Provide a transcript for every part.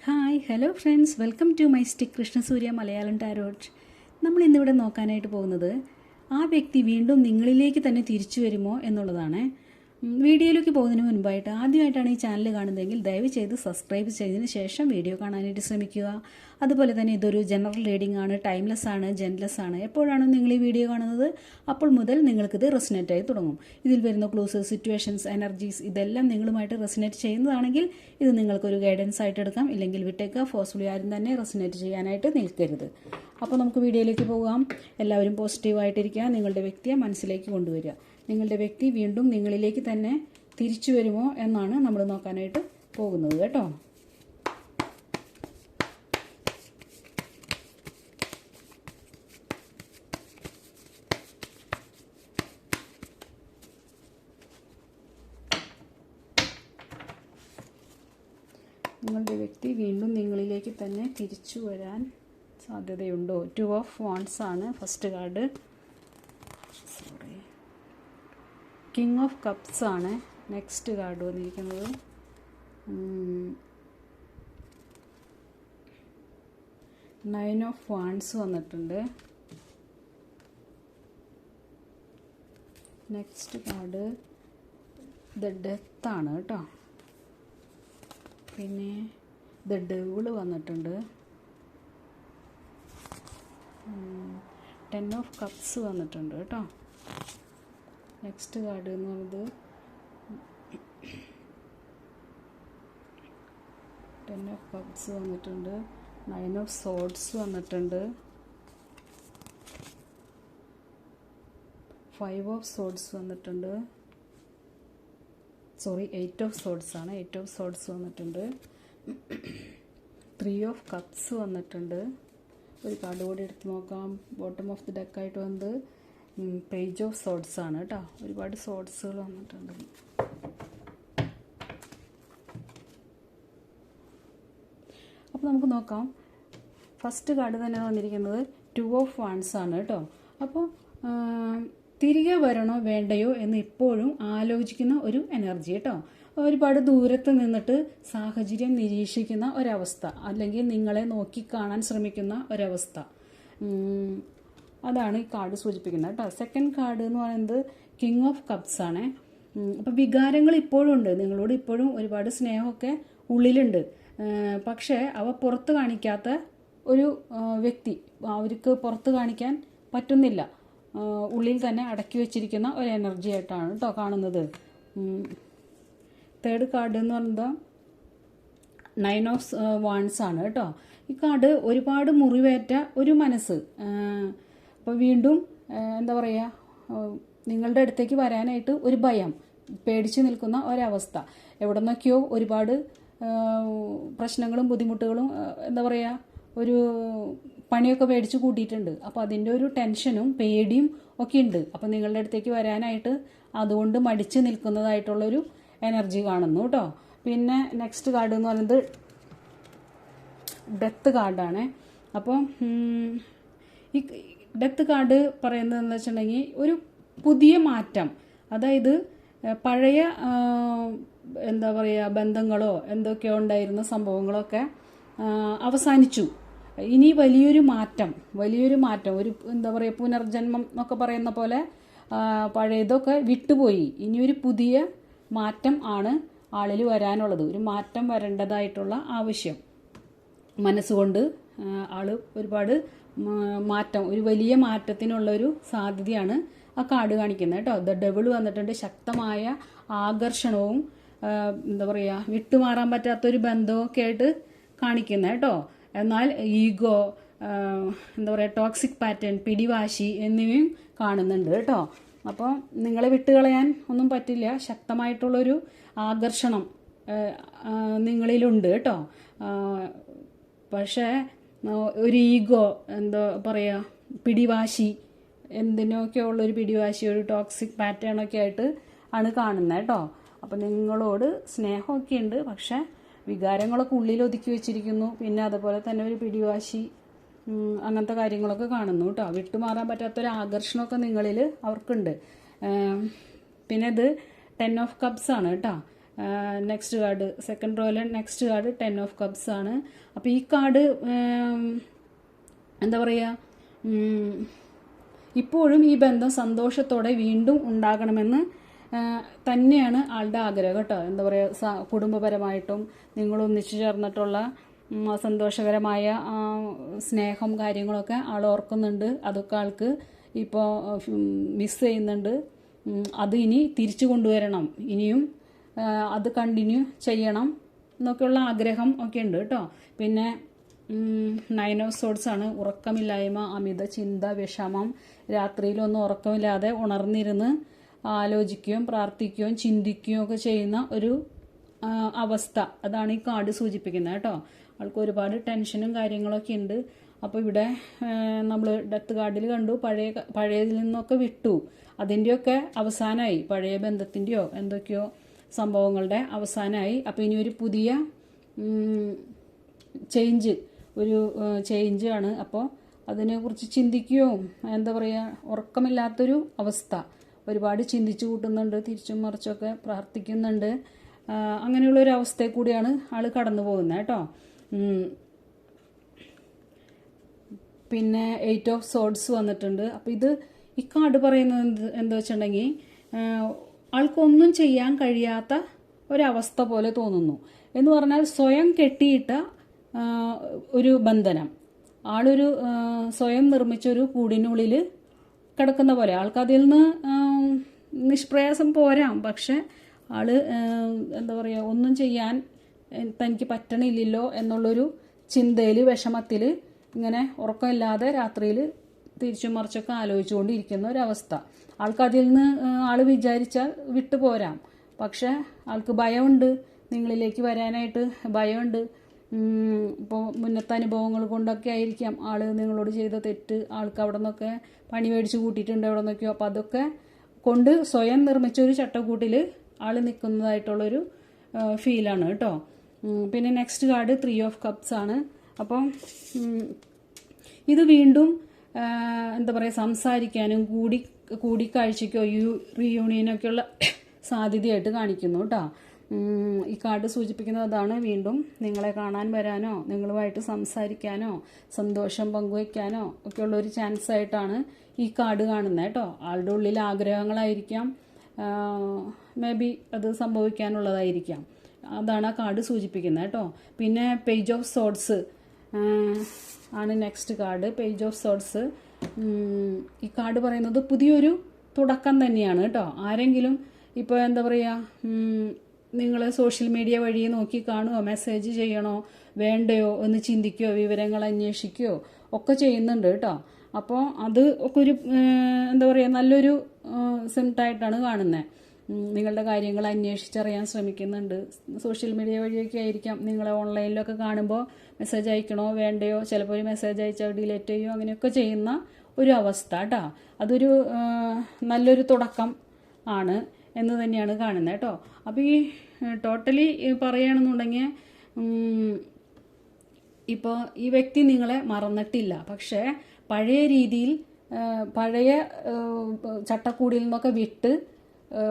Hi hello friends, welcome to mystic Krishnasurya Malayalam tarot. നമ്മൾ ഇന്നിവിടെ നോക്കാനായിട്ട് പോകുന്നത് ആ വ്യക്തി വീണ്ടും നിങ്ങളിലേക്ക് തന്നെ തിരിച്ചു വരുമോ എന്നുള്ളതാണ്. വീഡിയോയിലേക്ക് പോകുന്നതിന് മുൻപായിട്ട് ആദ്യമായിട്ടാണ് ഈ ചാനൽ കാണുന്നതെങ്കിൽ ദയവ് ചെയ്ത് സബ്സ്ക്രൈബ് ചെയ്തതിന് ശേഷം വീഡിയോ കാണാനായിട്ട് ശ്രമിക്കുക. അതുപോലെ തന്നെ ഇതൊരു ജനറൽ റീഡിംഗ് ആണ്, ടൈംലെസ് ആണ്, ജെൻലെസ് ആണ്. എപ്പോഴാണ് നിങ്ങൾ ഈ വീഡിയോ കാണുന്നത് അപ്പോൾ മുതൽ നിങ്ങൾക്കിത് റെസിനേറ്റ് ആയി തുടങ്ങും. ഇതിൽ വരുന്ന ക്ലൂസ്, സിറ്റുവേഷൻസ്, എനർജീസ് ഇതെല്ലാം നിങ്ങളുമായിട്ട് റെസിനേറ്റ് ചെയ്യുന്നതാണെങ്കിൽ ഇത് നിങ്ങൾക്കൊരു ഗൈഡൻസ് ആയിട്ട് എടുക്കാം. ഇല്ലെങ്കിൽ വിട്ടേക്കുക. ഫോഴ്സ്ഫുള്ളി ആരും തന്നെ റെസിനേറ്റ് ചെയ്യാനായിട്ട് നിൽക്കരുത്. അപ്പോൾ നമുക്ക് വീഡിയോയിലേക്ക് പോകാം. എല്ലാവരും പോസിറ്റീവായിട്ടിരിക്കുക. നിങ്ങളുടെ വ്യക്തിയെ മനസ്സിലേക്ക് കൊണ്ടുവരിക. നിങ്ങളുടെ വ്യക്തി വീണ്ടും നിങ്ങളിലേക്ക് തന്നെ തിരിച്ചു വരുമോ എന്നാണ് നമ്മൾ നോക്കാനായിട്ട് പോകുന്നത് കേട്ടോ. നിങ്ങളുടെ വ്യക്തി വീണ്ടും നിങ്ങളിലേക്ക് തന്നെ തിരിച്ചു വരാൻ സാധ്യതയുണ്ടോ? 2 ഓഫ് വാണ്ട്സ് ആണ് first card. King of cups ആണ് നെക്സ്റ്റ് കാർഡ് വന്നിരിക്കുന്നത്. 9 ഓഫ് വാണ്ട്സ് വന്നിട്ടുണ്ട്. നെക്സ്റ്റ് കാർഡ് ദ ഡെത്ത് ആണ് കേട്ടോ. പിന്നെ ദ ഡെവിൾ വന്നിട്ടുണ്ട്. 10 ഓഫ് കപ്സ് വന്നിട്ടുണ്ട് കേട്ടോ. നെക്സ്റ്റ് കാർഡ് എന്ന് പറയുന്നത് 10 ഓഫ് കപ്സ് വന്നിട്ടുണ്ട്. 9 ഓഫ് സോഡ്സ് വന്നിട്ടുണ്ട്. 5 ഓഫ് സോഡ്സ് വന്നിട്ടുണ്ട്. 8 ഓഫ് സോഡ്സ് ആണ്. 8 ഓഫ് സോഡ്സ് വന്നിട്ടുണ്ട്. 3 ഓഫ് കപ്സ് വന്നിട്ടുണ്ട്. ഒരു കാർഡ് കൂടി എടുത്ത് നോക്കാം. ബോട്ടം ഓഫ് ദി ഡെക്കായിട്ട് വന്നത് പേജ് ഓഫ് സോഡ്സ് ആണ് കേട്ടോ. ഒരുപാട് സോഡ്സുകൾ വന്നിട്ടുണ്ട്. അപ്പോൾ നമുക്ക് നോക്കാം. ഫസ്റ്റ് കാർഡ് തന്നെ വന്നിരിക്കുന്നത് 2 ഓഫ് വാണ്ട്സ് ആണ് കേട്ടോ. അപ്പോൾ തിരികെ വരണോ വേണ്ടയോ എന്ന് ഇപ്പോഴും ആലോചിക്കുന്ന ഒരു എനർജി കേട്ടോ. ഒരുപാട് ദൂരത്ത് നിന്നിട്ട് സാഹചര്യം നിരീക്ഷിക്കുന്ന ഒരവസ്ഥ, അല്ലെങ്കിൽ നിങ്ങളെ നോക്കിക്കാണാൻ ശ്രമിക്കുന്ന ഒരവസ്ഥ, അതാണ് ഈ കാർഡ് സൂചിപ്പിക്കുന്നത് കേട്ടോ. സെക്കൻഡ് കാർഡ് എന്ന് പറയുന്നത് കിങ് ഓഫ് കപ്സ് ആണ്. അപ്പം വികാരങ്ങൾ ഇപ്പോഴും ഉണ്ട്. നിങ്ങളോട് ഇപ്പോഴും ഒരുപാട് സ്നേഹമൊക്കെ ഉള്ളിലുണ്ട്. പക്ഷേ അവ പുറത്ത് കാണിക്കാത്ത ഒരു വ്യക്തി, അവർക്ക് പുറത്ത് കാണിക്കാൻ പറ്റുന്നില്ല. ഉള്ളിൽ തന്നെ അടക്കി വെച്ചിരിക്കുന്ന ഒരു എനർജി ആയിട്ടാണ് കേട്ടോ കാണുന്നത്. തേർഡ് കാർഡ് എന്ന് പറയുന്നത് 9 ഓഫ് വാണ്ട്സ് ആണ് കേട്ടോ. ഈ കാർഡ് ഒരുപാട് മുറിവേറ്റ ഒരു മനസ്സ്. അപ്പോൾ വീണ്ടും എന്താ പറയുക, നിങ്ങളുടെ അടുത്തേക്ക് വരാനായിട്ട് ഒരു ഭയം, പേടിച്ച് നിൽക്കുന്ന ഒരവസ്ഥ. എവിടെ നിന്നൊക്കെയോ ഒരുപാട് പ്രശ്നങ്ങളും ബുദ്ധിമുട്ടുകളും എന്താ പറയുക, ഒരു പണിയൊക്കെ പേടിച്ച് കൂട്ടിയിട്ടുണ്ട്. അപ്പോൾ അതിൻ്റെ ഒരു ടെൻഷനും പേടിയും ഒക്കെ ഉണ്ട്. അപ്പോൾ നിങ്ങളുടെ അടുത്തേക്ക് വരാനായിട്ട് അതുകൊണ്ട് മടിച്ച് നിൽക്കുന്നതായിട്ടുള്ളൊരു എനർജി കാണുന്നു കേട്ടോ. പിന്നെ നെക്സ്റ്റ് കാർഡ് എന്ന് പറയുന്നത് ഡെത്ത് കാർഡാണ്. അപ്പോൾ ഈ ഡെത്ത് കാർഡ് പറയുന്നത് എന്ന് വെച്ചിട്ടുണ്ടെങ്കിൽ ഒരു പുതിയ മാറ്റം, അതായത് പഴയ എന്താ പറയുക ബന്ധങ്ങളോ എന്തൊക്കെയോ ഉണ്ടായിരുന്ന സംഭവങ്ങളൊക്കെ അവസാനിച്ചു. ഇനി വലിയൊരു മാറ്റം, ഒരു എന്താ പറയുക പുനർജന്മം എന്നൊക്കെ പറയുന്ന പോലെ പഴയതൊക്കെ വിട്ടുപോയി. ഇനിയൊരു പുതിയ മാറ്റം ആണ് ആളിൽ വരാനുള്ളത്. ഒരു മാറ്റം വരേണ്ടതായിട്ടുള്ള ആവശ്യം മനസ്സുകൊണ്ട് ആള് ഒരുപാട് മാറ്റം, ഒരു വലിയ മാറ്റത്തിനുള്ളൊരു സാധ്യതയാണ് ആ കാർഡ് കാണിക്കുന്നത് കേട്ടോ. ദ ഡെവിൾ വന്നിട്ടുണ്ട്. ശക്തമായ ആകർഷണവും എന്താ പറയുക വിട്ടുമാറാൻ പറ്റാത്തൊരു ബന്ധമൊക്കെ ആയിട്ട് കാണിക്കുന്നത് കേട്ടോ. എന്നാൽ ഈഗോ, എന്താ പറയുക ടോക്സിക് പാറ്റേൺ, പിടിവാശി എന്നിവയും കാണുന്നുണ്ട് കേട്ടോ. അപ്പോൾ നിങ്ങളെ വിട്ടുകളയാൻ ഒന്നും പറ്റില്ല. ശക്തമായിട്ടുള്ളൊരു ആകർഷണം നിങ്ങളിലുണ്ട് കേട്ടോ. പക്ഷേ ഒരു ഈഗോ, എന്താ പറയുക പിടിവാശി, എന്തിനൊക്കെ ഉള്ളൊരു പിടിവാശി, ഒരു ടോക്സിക് പാറ്റേണൊക്കെ ആയിട്ട് ആണ് കാണുന്നത് കേട്ടോ. അപ്പോൾ നിങ്ങളോട് സ്നേഹമൊക്കെ ഉണ്ട്, പക്ഷേ വികാരങ്ങളൊക്കെ ഉള്ളിൽ ഒതുക്കി വെച്ചിരിക്കുന്നു. പിന്നെ അതുപോലെ തന്നെ ഒരു പിടിവാശി, അങ്ങനത്തെ കാര്യങ്ങളൊക്കെ കാണുന്നു കേട്ടോ. വിട്ടുമാറാൻ പറ്റാത്തൊരു ആകർഷണമൊക്കെ നിങ്ങളിൽ അവർക്കുണ്ട്. പിന്നെ ഇത് 10 ഓഫ് കപ്സ് ആണ് കേട്ടോ. നെക്സ്റ്റ് കാർഡ് സെക്കൻഡ് റോയിലെ നെക്സ്റ്റ് കാർഡ് 10 ഓഫ് കപ്സ് ആണ്. അപ്പോൾ ഈ കാർഡ് എന്താ പറയുക, ഇപ്പോഴും ഈ ബന്ധം സന്തോഷത്തോടെ വീണ്ടും ഉണ്ടാകണമെന്ന് തന്നെയാണ് ആളുടെ ആഗ്രഹം കേട്ടോ. എന്താ പറയുക, കുടുംബപരമായിട്ടും നിങ്ങൾ ഒന്നിച്ചു ചേർന്നിട്ടുള്ള സന്തോഷകരമായ സ്നേഹം കാര്യങ്ങളൊക്കെ ആൾ ഓർക്കുന്നുണ്ട്. അതൊക്കെ ആൾക്ക് ഇപ്പോൾ മിസ് ചെയ്യുന്നുണ്ട്. അത് ഇനി തിരിച്ചു കൊണ്ടുവരണം, ഇനിയും അത് കണ്ടിന്യൂ ചെയ്യണം എന്നൊക്കെയുള്ള ആഗ്രഹം ഒക്കെ ഉണ്ട് കേട്ടോ. പിന്നെ 9 ഓഫ് സോഡ്സ് ആണ്. ഉറക്കമില്ലായ്മ, അമിത ചിന്ത, വിഷമം, രാത്രിയിലൊന്നും ഉറക്കമില്ലാതെ ഉണർന്നിരുന്ന് ആലോചിക്കുകയും പ്രാർത്ഥിക്കുകയും ചിന്തിക്കുകയും ഒക്കെ ചെയ്യുന്ന ഒരു അവസ്ഥ, അതാണ് ഈ കാർഡ് സൂചിപ്പിക്കുന്നത് കേട്ടോ. ആൾക്ക് ഒരുപാട് ടെൻഷനും കാര്യങ്ങളൊക്കെ ഉണ്ട്. അപ്പോൾ ഇവിടെ നമ്മൾ ഡെത്ത് കാർഡിൽ കണ്ടു പഴയതിൽ നിന്നൊക്കെ വിട്ടു, അതിൻ്റെയൊക്കെ അവസാനമായി, പഴയ ബന്ധത്തിൻ്റെയോ എന്തൊക്കെയോ സംഭവങ്ങളുടെ അവസാനമായി. അപ്പോൾ ഇനി ഒരു പുതിയ ചേഞ്ച് ആണ്. അപ്പോൾ അതിനെക്കുറിച്ച് ചിന്തിക്കുകയോ എന്താ പറയുക, ഉറക്കമില്ലാത്തൊരു അവസ്ഥ, ഒരുപാട് ചിന്തിച്ചു കൂട്ടുന്നുണ്ട്, തിരിച്ചും മറിച്ചൊക്കെ പ്രാർത്ഥിക്കുന്നുണ്ട്. അങ്ങനെയുള്ളൊരു അവസ്ഥയിൽ കൂടിയാണ് ആൾ കടന്നു പോകുന്നത് കേട്ടോ. പിന്നെ 8 ഓഫ് സോഡ്സ് വന്നിട്ടുണ്ട്. അപ്പോൾ ഈ കാർഡ് പറയുന്നത് എന്താ വെച്ചിട്ടുണ്ടെങ്കിൽ, ആൾക്കൊന്നും ചെയ്യാൻ കഴിയാത്ത ഒരവസ്ഥ പോലെ തോന്നുന്നു. എന്ന് പറഞ്ഞാൽ സ്വയം കെട്ടിയിട്ട ഒരു ബന്ധനം, ആളൊരു സ്വയം നിർമ്മിച്ചൊരു കൂടിനുള്ളിൽ കിടക്കുന്ന പോലെ. ആൾക്കതിൽ നിന്ന് നിഷ്പ്രയാസം പോരാം, പക്ഷെ ആള് എന്താ പറയുക, ഒന്നും ചെയ്യാൻ തനിക്ക് പറ്റണില്ലല്ലോ എന്നുള്ളൊരു ചിന്തയിൽ, വിഷമത്തിൽ ഇങ്ങനെ ഉറക്കമില്ലാതെ രാത്രിയിൽ തിരിച്ചും മറിച്ചൊക്കെ ആലോചിച്ചുകൊണ്ടിരിക്കുന്ന ഒരവസ്ഥ. ആൾക്കതിൽ നിന്ന് ആൾ വിചാരിച്ചാൽ വിട്ടുപോരാം, പക്ഷെ ആൾക്ക് ഭയമുണ്ട്, നിങ്ങളിലേക്ക് വരാനായിട്ട് ഭയമുണ്ട്. ഇപ്പോൾ മുന്നത്തെ അനുഭവങ്ങൾ കൊണ്ടൊക്കെ ആയിരിക്കാം ആൾ നിങ്ങളോട് ചെയ്ത തെറ്റ്, ആൾക്ക് അവിടെ നിന്നൊക്കെ പണി മേടിച്ച് കൂട്ടിയിട്ടുണ്ട് എവിടെ നിന്നൊക്കെയോ. അപ്പോൾ അതൊക്കെ കൊണ്ട് സ്വയം നിർമ്മിച്ചൊരു ചട്ടക്കൂട്ടിൽ ആൾ നിൽക്കുന്നതായിട്ടുള്ളൊരു ഫീലാണ് കേട്ടോ. പിന്നെ നെക്സ്റ്റ് കാർഡ് 3 ഓഫ് കപ്സ് ആണ്. അപ്പം ഇത് വീണ്ടും എന്താ പറയുക, സംസാരിക്കാനും കൂടിക്കാഴ്ചയ്ക്കോ റീയൂണിയനൊക്കെയുള്ള സാധ്യതയായിട്ട് കാണിക്കുന്നു കേട്ടോ. ഈ കാർഡ് സൂചിപ്പിക്കുന്നത് അതാണ്. വീണ്ടും നിങ്ങളെ കാണാൻ വരാനോ നിങ്ങളുമായിട്ട് സംസാരിക്കാനോ സന്തോഷം പങ്കുവയ്ക്കാനോ ഒക്കെയുള്ളൊരു ചാൻസ് ആയിട്ടാണ് ഈ കാർഡ് കാണുന്നത് കേട്ടോ. ആളുടെ ഉള്ളിൽ ആഗ്രഹങ്ങളായിരിക്കാം, മേ ബി അത് സംഭവിക്കാനുള്ളതായിരിക്കാം, അതാണ് ആ കാർഡ് സൂചിപ്പിക്കുന്നത് കേട്ടോ. പിന്നെ പേജ് ഓഫ് സോഡ്സ് ആണ് next card. Page of swords, ഈ കാർഡ് പറയുന്നത് പുതിയൊരു തുടക്കം തന്നെയാണ് കേട്ടോ. ആരെങ്കിലും ഇപ്പോൾ എന്താ പറയുക, നിങ്ങൾ സോഷ്യൽ മീഡിയ വഴി നോക്കി കാണുമോ, മെസ്സേജ് ചെയ്യണോ വേണ്ടയോ എന്ന് ചിന്തിക്കുകയോ വിവരങ്ങൾ അന്വേഷിക്കുകയോ ഒക്കെ ചെയ്യുന്നുണ്ട് കേട്ടോ. അപ്പോൾ അത് ഒക്കെ ഒരു എന്താ പറയുക, നല്ലൊരു സിംപ്റ്റമായിട്ടാണ് കാണുന്നത്. നിങ്ങളുടെ കാര്യങ്ങൾ അന്വേഷിച്ചറിയാൻ ശ്രമിക്കുന്നുണ്ട്. സോഷ്യൽ മീഡിയ വഴിയൊക്കെ ആയിരിക്കാം. നിങ്ങളെ ഓൺലൈനിലൊക്കെ കാണുമ്പോൾ മെസ്സേജ് അയക്കണോ വേണ്ടയോ, ചിലപ്പോൾ ഒരു മെസ്സേജ് അയച്ചാൽ ഡിലീറ്റ് ചെയ്യുകയോ അങ്ങനെയൊക്കെ ചെയ്യുന്ന ഒരു അവസ്ഥ കേട്ടോ. അതൊരു നല്ലൊരു തുടക്കം ആണ് എന്ന് തന്നെയാണ് കാണുന്നത് കേട്ടോ. അപ്പോൾ ഈ ടോട്ടലി പറയുകയാണെന്നുണ്ടെങ്കിൽ, ഇപ്പോൾ ഈ വ്യക്തി നിങ്ങളെ മറന്നിട്ടില്ല, പക്ഷേ പഴയ രീതിയിൽ പഴയ ചട്ടക്കൂടിയിൽ നിന്നൊക്കെ വിട്ട്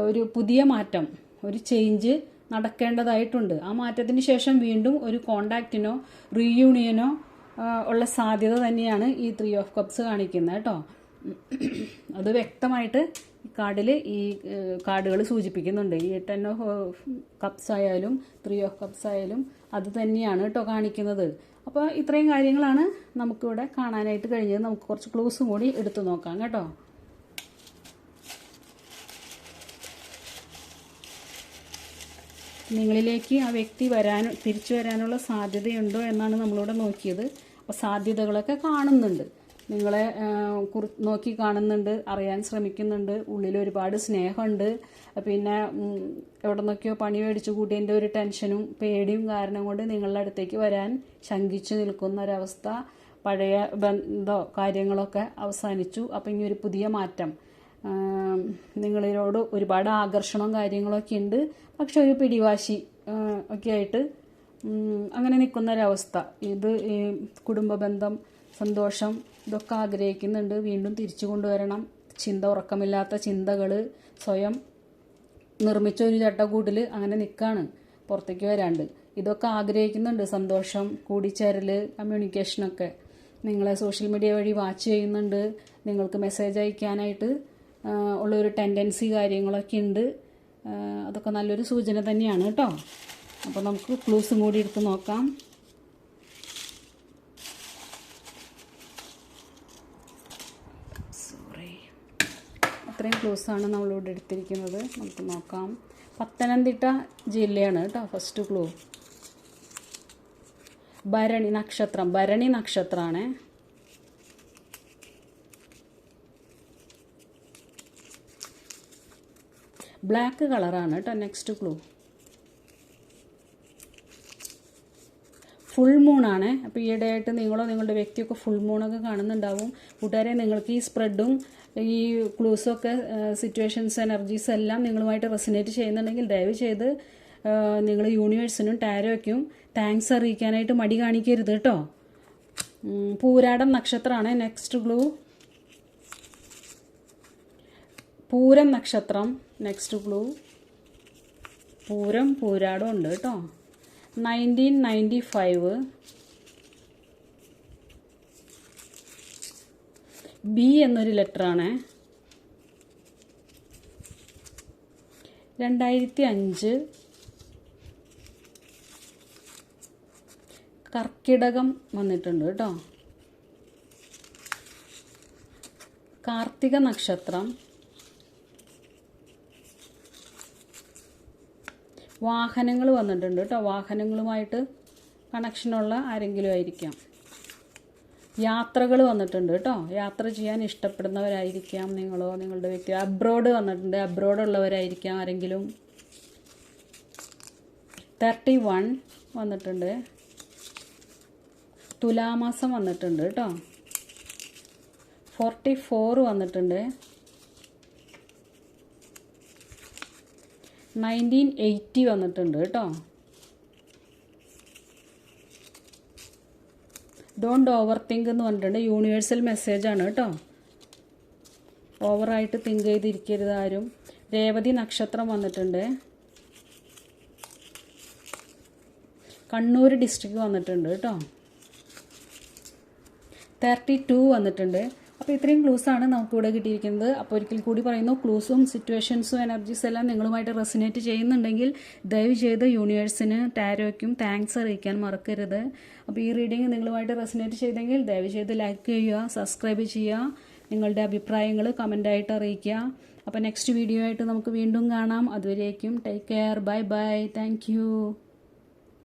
ഒരു പുതിയ മാറ്റം, ഒരു ചേഞ്ച് നടക്കേണ്ടതായിട്ടുണ്ട്. ആ മാറ്റത്തിന് ശേഷം വീണ്ടും ഒരു കോണ്ടാക്റ്റിനോ റീയൂണിയനോ ഉള്ള സാധ്യത തന്നെയാണ് ഈ 3 ഓഫ് കപ്സ് കാണിക്കുന്നത് കേട്ടോ. അത് വ്യക്തമായിട്ട് ഈ കാർഡിൽ ഈ കാർഡുകൾ സൂചിപ്പിക്കുന്നുണ്ട്. ഈ 10 ഓഫ് കപ്സ് ആയാലും 3 ഓഫ് കപ്സ് ആയാലും അത് തന്നെയാണ് കേട്ടോ കാണിക്കുന്നത്. അപ്പോൾ ഇത്രയും കാര്യങ്ങളാണ് നമുക്കിവിടെ കാണാനായിട്ട് കഴിഞ്ഞത്. നമുക്ക് കുറച്ച് ക്ലൂസും കൂടി എടുത്തു നോക്കാം കേട്ടോ. നിങ്ങളിലേക്ക് ആ വ്യക്തി തിരിച്ചു വരാനുള്ള സാധ്യതയുണ്ടോ എന്നാണ് നമ്മളിവിടെ നോക്കിയത്. അപ്പോൾ സാധ്യതകളൊക്കെ കാണുന്നുണ്ട്, നിങ്ങളെ നോക്കി കാണുന്നുണ്ട്, അറിയാൻ ശ്രമിക്കുന്നുണ്ട്, ഉള്ളിൽ ഒരുപാട് സ്നേഹമുണ്ട്. പിന്നെ എവിടെ നിന്നൊക്കെയോ പണി മേടിച്ചു കൂട്ടിയതിൻ്റെ ഒരു ടെൻഷനും പേടിയും കാരണം കൊണ്ട് നിങ്ങളുടെ അടുത്തേക്ക് വരാൻ ശങ്കിച്ചു നിൽക്കുന്ന ഒരവസ്ഥ. പഴയ ബന്ധമോ കാര്യങ്ങളൊക്കെ അവസാനിച്ചു. അപ്പം ഇനി ഒരു പുതിയ മാറ്റം, നിങ്ങളോട് ഒരുപാട് ആകർഷണവും കാര്യങ്ങളൊക്കെ ഉണ്ട്, പക്ഷെ ഒരു പിടിവാശി ഒക്കെ ആയിട്ട് അങ്ങനെ നിൽക്കുന്നൊരവസ്ഥ. ഇത് കുടുംബ ബന്ധം, സന്തോഷം ഇതൊക്കെ ആഗ്രഹിക്കുന്നുണ്ട്, വീണ്ടും തിരിച്ചു കൊണ്ടുവരണം. ഉറക്കമില്ലാത്ത ചിന്തകൾ, സ്വയം നിർമ്മിച്ച ഒരു ചട്ടക്കൂട്ടിൽ അങ്ങനെ നിൽക്കുകയാണ്, പുറത്തേക്ക് വരാണ്ട്. ഇതൊക്കെ ആഗ്രഹിക്കുന്നുണ്ട്, സന്തോഷം, കൂടിച്ചേരൽ, കമ്മ്യൂണിക്കേഷനൊക്കെ. നിങ്ങളെ സോഷ്യൽ മീഡിയ വഴി വാച്ച് ചെയ്യുന്നുണ്ട്, നിങ്ങൾക്ക് മെസ്സേജ് അയക്കാനായിട്ട് ഉള്ളൊരു ടെൻഡൻസി കാര്യങ്ങളൊക്കെ ഉണ്ട്. അതൊക്കെ നല്ലൊരു സൂചന തന്നെയാണ് കേട്ടോ. അപ്പോൾ നമുക്ക് ക്ലൂസും കൂടി എടുത്ത് നോക്കാം. അത്രയും ക്ലൂസാണ് നമ്മളിവിടെ എടുത്തിരിക്കുന്നത്. നമുക്ക് നോക്കാം. പത്തനംതിട്ട ജില്ലയാണ് കേട്ടോ ഫസ്റ്റ് ക്ലൂ. ഭരണി നക്ഷത്രമാണ്. ബ്ലാക്ക് കളറാണ് കേട്ടോ നെക്സ്റ്റ് ക്ലൂ. ഫുൾ മൂണാണ്. അപ്പോൾ ഈയിടെയായിട്ട് നിങ്ങളോ നിങ്ങളുടെ വ്യക്തിയൊക്കെ ഫുൾ മൂണൊക്കെ കാണുന്നുണ്ടാവും. കൂട്ടുകാരെ, നിങ്ങൾക്ക് ഈ സ്പ്രെഡും ഈ ക്ലൂസൊക്കെ സിറ്റുവേഷൻസ് എനർജീസ് എല്ലാം നിങ്ങളുമായിട്ട് റെസിനേറ്റ് ചെയ്യുന്നുണ്ടെങ്കിൽ ദയവ് ചെയ്ത് നിങ്ങൾ യൂണിവേഴ്സിനും ടാരോയ്ക്കും താങ്ക്സ് അറിയിക്കാനായിട്ട് മടി കാണിക്കരുത് കേട്ടോ. പൂരാടം നക്ഷത്രമാണ് നെക്സ്റ്റ് ക്ലൂ. പൂരം നക്ഷത്രം നെക്സ്റ്റ് ക്ലൂ. പൂരാടം ഉണ്ട് കേട്ടോ. 1995 ബി എന്നൊരു ലെറ്ററാണ്. 2005 കർക്കിടകം വന്നിട്ടുണ്ട് കേട്ടോ. കാർത്തിക നക്ഷത്രം. വാഹനങ്ങൾ വന്നിട്ടുണ്ട് കേട്ടോ. വാഹനങ്ങളുമായിട്ട് കണക്ഷനുള്ള ആരെങ്കിലും ആയിരിക്കാം. യാത്രകൾ വന്നിട്ടുണ്ട് കേട്ടോ. യാത്ര ചെയ്യാൻ ഇഷ്ടപ്പെടുന്നവരായിരിക്കാം നിങ്ങളോ നിങ്ങളുടെ വ്യക്തി. അബ്രോഡ് വന്നിട്ടുണ്ട്, അബ്രോഡുള്ളവരായിരിക്കാം ആരെങ്കിലും. 31 വന്നിട്ടുണ്ട്. തുലാമാസം വന്നിട്ടുണ്ട് കേട്ടോ. 44 വന്നിട്ടുണ്ട്. 1980 വന്നിട്ടുണ്ട് കേട്ടോ. ഡോണ്ട് ഓവർ തിങ്ക് എന്ന് പറഞ്ഞിട്ടുണ്ട്. യൂണിവേഴ്സൽ മെസ്സേജാണ് കേട്ടോ. ഓവറായിട്ട് തിങ്ക് ചെയ്തിരിക്കരുത് ആരും. രേവതി നക്ഷത്രം വന്നിട്ടുണ്ട്. കണ്ണൂർ ഡിസ്ട്രിക്ട് വന്നിട്ടുണ്ട് കേട്ടോ. 32 വന്നിട്ടുണ്ട്. അപ്പോൾ ഇത്രയും ക്ലൂസാണ് നമുക്കിവിടെ കിട്ടിയിരിക്കുന്നത്. അപ്പോൾ ഒരിക്കൽ കൂടി പറയുന്നു, ക്ലൂസും സിറ്റുവേഷൻസും എനർജീസ് എല്ലാം നിങ്ങളുമായിട്ട് റെസിനേറ്റ് ചെയ്യുന്നുണ്ടെങ്കിൽ ദയവ് ചെയ്ത് യൂണിവേഴ്സിന് ടാരോയ്ക്കും താങ്ക്സ് അറിയിക്കാൻ മറക്കരുത്. അപ്പോൾ ഈ റീഡിങ് നിങ്ങളുമായിട്ട് റെസിനേറ്റ് ചെയ്തെങ്കിൽ ദയവ് ചെയ്ത് ലൈക്ക് ചെയ്യുക, സബ്സ്ക്രൈബ് ചെയ്യുക, നിങ്ങളുടെ അഭിപ്രായങ്ങൾ കമൻ്റായിട്ട് അറിയിക്കുക. അപ്പോൾ നെക്സ്റ്റ് വീഡിയോ ആയിട്ട് നമുക്ക് വീണ്ടും കാണാം. അതുവരേക്കും take care, bye bye, thank you.